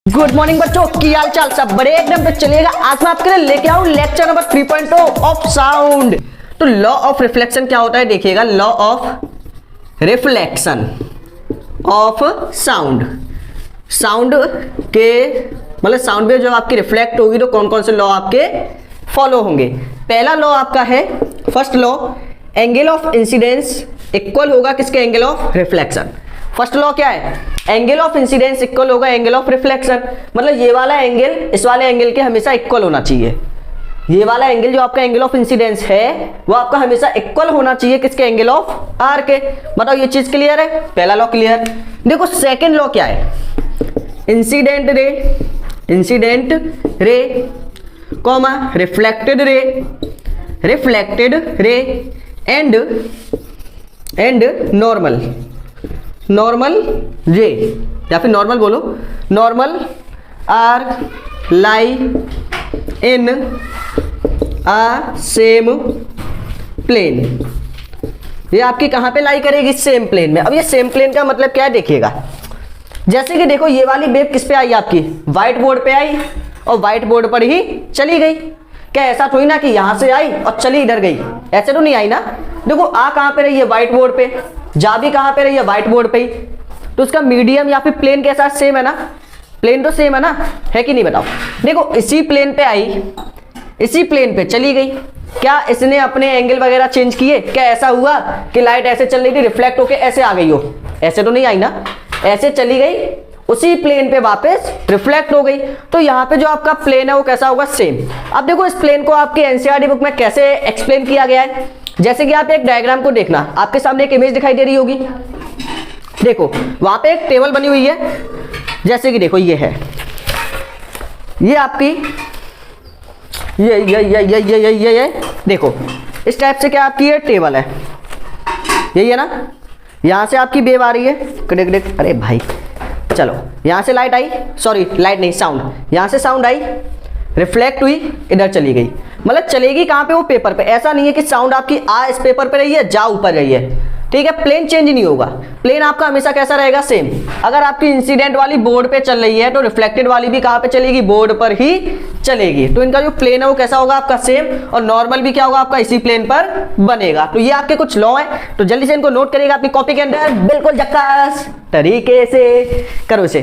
Good morning बच्चों, की हाल चाल सब बड़े एकदम पे चलेगा। आज मैं आपके लिए लेके आऊं लेक्चर नंबर 3.0 ऑफ साउंड। तो लॉ ऑफ रिफ्लेक्शन क्या होता है देखिएगा। Law of reflection of sound, sound के मतलब साउंड वेव जब आपकी रिफ्लेक्ट होगी तो कौन कौन से लॉ आपके फॉलो होंगे। पहला लॉ आपका है first law, angle of incidence equal होगा किसके, angle of reflection. First law क्या है, एंगल ऑफ इंसिडेंस इक्वल होगा एंगल ऑफ रिफ्लेक्शन। मतलब ये वाला एंगल इस वाले एंगल के हमेशा इक्वल होना चाहिए। ये वाला एंगल जो आपका एंगल ऑफ इंसिडेंस है वो आपका हमेशा इक्वल होना चाहिए किसके, एंगल ऑफ आर के। बताओ ये चीज क्लियर है, पहला लॉ क्लियर। देखो सेकंड लॉ क्या है, incident ray comma reflected ray and normal ray, या फिर नॉर्मल बोलो, normal are lie in a same plane. ये आपकी कहां पे लाई करेगी, सेम प्लेन में। अब ये सेम प्लेन का मतलब क्या है देखिएगा। जैसे कि देखो ये वाली वेव किस पे आई आपकी, व्हाइट बोर्ड पे आई और व्हाइट बोर्ड पर ही चली गई। क्या ऐसा थोड़ी ना कि यहां से आई और चली इधर गई, ऐसे तो नहीं आई ना। देखो आ कहां पे रही है, व्हाइट बोर्ड पे, जा भी कहां पे रही है, व्हाइट बोर्ड पे ही। तो उसका मीडियम या फिर प्लेन कैसा सेम है ना, प्लेन तो सेम है ना, है कि नहीं बताओ। देखो इसी प्लेन पे आई, इसी प्लेन पे चली गई। क्या इसने अपने एंगल वगैरह चेंज किए, क्या ऐसा हुआ कि लाइट ऐसे चल रही थी रिफ्लेक्ट होके ऐसे आ गई हो, ऐसे तो नहीं आई ना, ऐसे चली गई उसी प्लेन पे वापस रिफ्लेक्ट हो गई। तो यहाँ पे जो आपका प्लेन है वो कैसा होगा, सेम। अब देखो इस प्लेन को आपके एनसीईआरटी बुक में कैसे एक्सप्लेन किया गया है। जैसे कि आप एक डायग्राम को देखना, आपके सामने एक इमेज दिखाई दे रही होगी। देखो वहां पे एक टेबल बनी हुई है, जैसे कि देखो ये है, ये आपकी ये देखो इस टाइप से क्या आपकी ये टेबल है, यही है ना। यहां से आपकी वेव आ रही है, अरे भाई चलो, यहां से लाइट आई, सॉरी लाइट नहीं साउंड, यहां से साउंड आई रिफ्लेक्ट हुई इधर चली गई। मतलब चलेगी कहां पे, वो पेपर पे। ऐसा नहीं है कि साउंड आपकी आ इस पेपर पे रही है, जा ऊपर रही है, ठीक है। प्लेन चेंज नहीं होगा, प्लेन आपका हमेशा कैसा रहेगा, सेम। अगर आपकी इंसिडेंट वाली बोर्ड पे चल रही है तो रिफ्लेक्टेड वाली भी कहां पे चलेगी, बोर्ड पर ही चलेगी। तो इनका जो प्लेन है वो कैसा होगा आपका, सेम। और नॉर्मल भी क्या होगा आपका, इसी प्लेन पर बनेगा। तो ये आपके कुछ लॉ है, तो जल्दी से इनको नोट करिएगा अपनी कॉपी के अंदर, बिल्कुल झक्कास तरीके से करो इसे।